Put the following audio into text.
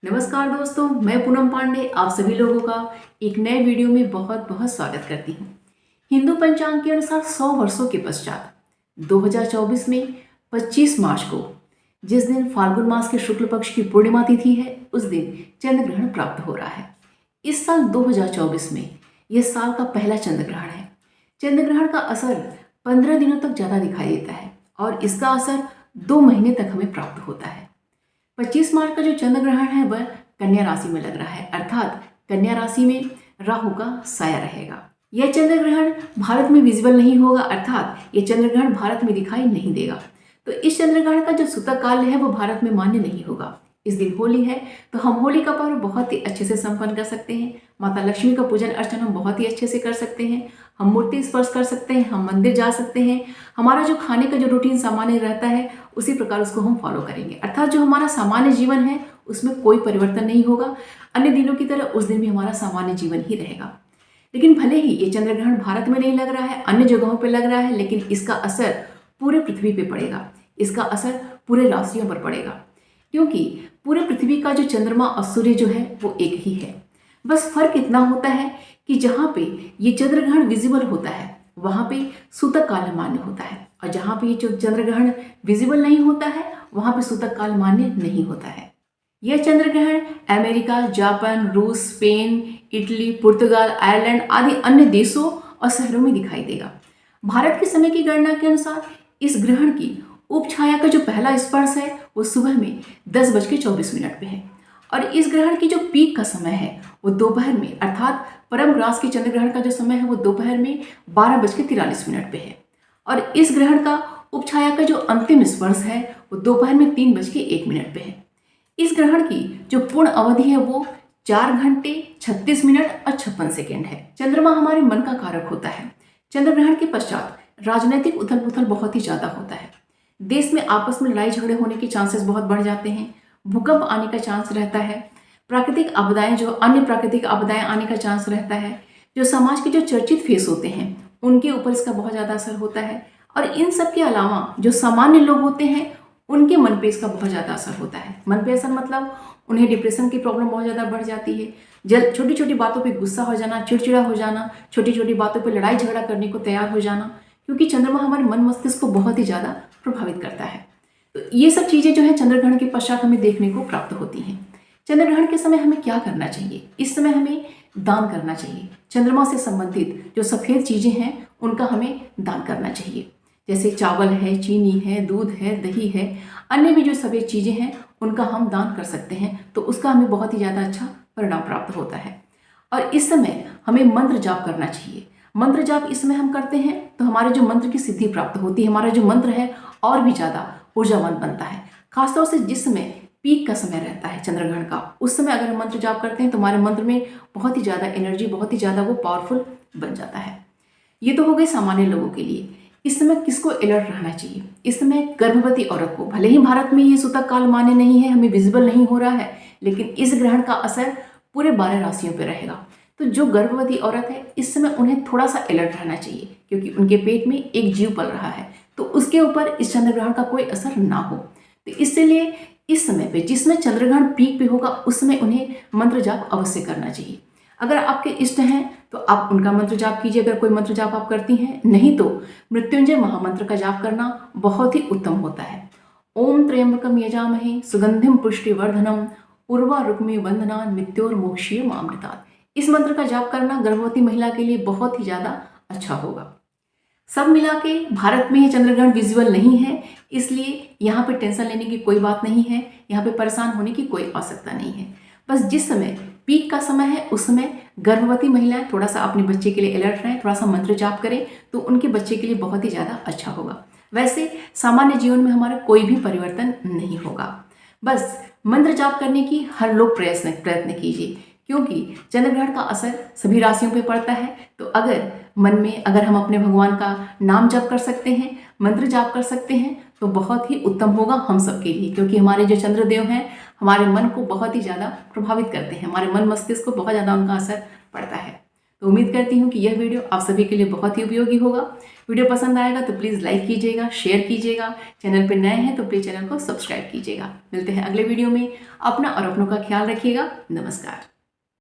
नमस्कार दोस्तों, मैं पूनम पांडे आप सभी लोगों का एक नए वीडियो में बहुत बहुत स्वागत करती हूँ। हिंदू पंचांग के अनुसार 100 वर्षों के पश्चात 2024 में 25 मार्च को, जिस दिन फाल्गुन मास के शुक्ल पक्ष की पूर्णिमा तिथि है, उस दिन चंद्र ग्रहण प्राप्त हो रहा है। इस साल 2024 में यह साल का पहला चंद्र ग्रहण है। चंद्र ग्रहण का असर 15 दिनों तक ज़्यादा दिखाई देता है और इसका असर 2 महीने तक हमें प्राप्त होता है। 25 मार्च का जो चंद्र ग्रहण है वह कन्या राशि में लग रहा है, अर्थात कन्या राशि में राहु का साया रहेगा। यह चंद्र ग्रहण भारत में विजिबल नहीं होगा, अर्थात यह चंद्र ग्रहण भारत में दिखाई नहीं देगा। तो इस चंद्र ग्रहण का जो सूतक काल है वो भारत में मान्य नहीं होगा। इस दिन होली है तो हम होली का पर्व बहुत ही अच्छे से संपन्न कर सकते हैं। माता लक्ष्मी का पूजन अर्चन हम बहुत ही अच्छे से कर सकते हैं। हम मूर्ति स्पर्श कर सकते हैं, हम मंदिर जा सकते हैं। हमारा जो खाने का जो रूटीन सामान्य रहता है उसी प्रकार उसको हम फॉलो करेंगे, अर्थात जो हमारा सामान्य जीवन है उसमें कोई परिवर्तन नहीं होगा। अन्य दिनों की तरह उस दिन भी हमारा सामान्य जीवन ही रहेगा। लेकिन भले ही ये चंद्र ग्रहण भारत में नहीं लग रहा है, अन्य जगहों पर लग रहा है, लेकिन इसका असर पूरे पृथ्वी पे पड़ेगा। इसका असर पूरे राशियों पर पड़ेगा, क्योंकि पूरे पृथ्वी का जो चंद्रमा और सूर्य जो है वो एक ही है। बस फर्क इतना होता है कि जहाँ पे ये चंद्र ग्रहण विजिबल होता है वहाँ पे सूतक काल मान्य होता है, और जहाँ पे ये जो चंद्र ग्रहण विजिबल नहीं होता है वहाँ पे सूतक काल मान्य नहीं होता है। यह चंद्र ग्रहण अमेरिका, जापान, रूस, स्पेन, इटली, पुर्तगाल, आयरलैंड आदि अन्य देशों और शहरों में दिखाई देगा। भारत के समय की गणना के अनुसार इस ग्रहण की उप छाया का जो पहला स्पर्श है वो सुबह में 10:24 पे है, और इस ग्रहण की जो पीक का समय है वो दोपहर में, अर्थात परम ग्रास के चंद्र ग्रहण का जो समय है वो दोपहर में 12:43 पे है, और इस ग्रहण का उप छाया का जो अंतिम स्पर्श है वो दोपहर में 3:01 पे है। इस ग्रहण की जो पूर्ण अवधि है वो 4 घंटे 36 मिनट और 56 सेकेंड है। चंद्रमा हमारे मन का कारक होता है। चंद्र ग्रहण के पश्चात राजनीतिक उथल पुथल बहुत ही ज़्यादा होता है। देश में आपस में लड़ाई झगड़े होने के चांसेस बहुत बढ़ जाते हैं। भूकंप आने का चांस रहता है। प्राकृतिक आपदाएं, जो अन्य प्राकृतिक आपदाएं आने का चांस रहता है। जो समाज के जो चर्चित फेस होते हैं उनके ऊपर इसका बहुत ज़्यादा असर होता है, और इन सब के अलावा जो सामान्य लोग होते हैं उनके मन पे इसका बहुत ज़्यादा असर होता है। मन पे असर मतलब उन्हें डिप्रेशन की प्रॉब्लम बहुत ज़्यादा बढ़ जाती है। छोटी छोटी बातों पे गुस्सा हो जाना, चिड़चिड़ा हो जाना, छोटी छोटी बातों पे लड़ाई झगड़ा करने को तैयार हो जाना, क्योंकि चंद्रमा हमारे मन मस्तिष्क को बहुत ही ज़्यादा प्रभावित करता है। तो ये सब चीज़ें जो है चंद्र ग्रहण के पश्चात हमें देखने को प्राप्त होती हैं। चंद्र ग्रहण के समय हमें क्या करना चाहिए? इस समय हमें दान करना चाहिए। चंद्रमा से संबंधित जो सफ़ेद चीज़ें हैं उनका हमें दान करना चाहिए, जैसे चावल है, चीनी है, दूध है, दही है, अन्य भी जो सफ़ेद चीज़ें हैं उनका हम दान कर सकते हैं, तो उसका हमें बहुत ही ज़्यादा अच्छा परिणाम प्राप्त होता है। और इस समय हमें मंत्र जाप करना चाहिए। मंत्र जाप इस समय हम करते हैं तो हमारे जो मंत्र की सिद्धि प्राप्त होती है, हमारा जो मंत्र है और भी ज़्यादा ऊर्जावान बनता है। खासतौर से जिस समय पीक का समय रहता है चंद्र ग्रहण का, उस समय अगर हम मंत्र जाप करते हैं तो हमारे मंत्र में बहुत ही ज़्यादा एनर्जी, बहुत ही ज़्यादा वो पावरफुल बन जाता है। ये तो हो गई सामान्य लोगों के लिए। इस समय किसको अलर्ट रहना चाहिए? इस समय गर्भवती औरत को। भले ही भारत में ये सूतक काल मान्य नहीं है, हमें विजिबल नहीं हो रहा है, लेकिन इस ग्रहण का असर पूरे 12 राशियों पर रहेगा। तो जो गर्भवती औरत है इस समय उन्हें थोड़ा सा अलर्ट रहना चाहिए, क्योंकि उनके पेट में एक जीव पल रहा है, तो उसके ऊपर इस चंद्र ग्रहण का कोई असर ना हो। तो इसलिए इस समय पे, जिसमें चंद्र ग्रहण पीक पे होगा, उस समय उन्हें मंत्र जाप अवश्य करना चाहिए। अगर आपके इष्ट हैं तो आप उनका मंत्र जाप कीजिए, अगर कोई मंत्र जाप आप करती हैं। नहीं तो मृत्युंजय महामंत्र का जाप करना बहुत ही उत्तम होता है। ओम त्र्यंबकम यजामहे सुगंधिम पुष्टिवर्धनम उर्वा रुक्मी वंदना मृत्योर्मोक्षीय मामृतात्। इस मंत्र का जाप करना गर्भवती महिला के लिए बहुत ही ज़्यादा अच्छा होगा। सब मिला के भारत में ये चंद्र ग्रहण विजिबल नहीं है, इसलिए यहाँ पे टेंशन लेने की कोई बात नहीं है, यहाँ पे परेशान होने की कोई आवश्यकता नहीं है। बस जिस समय पीक का समय है उस समय गर्भवती महिलाएं थोड़ा सा अपने बच्चे के लिए अलर्ट रहें, थोड़ा सा मंत्र जाप करें, तो उनके बच्चे के लिए बहुत ही ज़्यादा अच्छा होगा। वैसे सामान्य जीवन में हमारा कोई भी परिवर्तन नहीं होगा। बस मंत्र जाप करने की हर लोग प्रयत्न कीजिए, क्योंकि चंद्र ग्रहण का असर सभी राशियों पे पड़ता है। तो अगर मन में अगर हम अपने भगवान का नाम जप कर सकते हैं, मंत्र जाप कर सकते हैं, तो बहुत ही उत्तम होगा हम सबके लिए, क्योंकि हमारे जो चंद्रदेव हैं हमारे मन को बहुत ही ज़्यादा प्रभावित करते हैं, हमारे मन मस्तिष्क को बहुत ज़्यादा उनका असर पड़ता है। तो उम्मीद करती हूँ कि यह वीडियो आप सभी के लिए बहुत ही उपयोगी होगा। वीडियो पसंद आएगा तो प्लीज़ लाइक कीजिएगा, शेयर कीजिएगा। चैनल पर नए हैं तो प्लीज़ चैनल को सब्सक्राइब कीजिएगा। मिलते हैं अगले वीडियो में। अपना और अपनों का ख्याल रखिएगा। नमस्कार।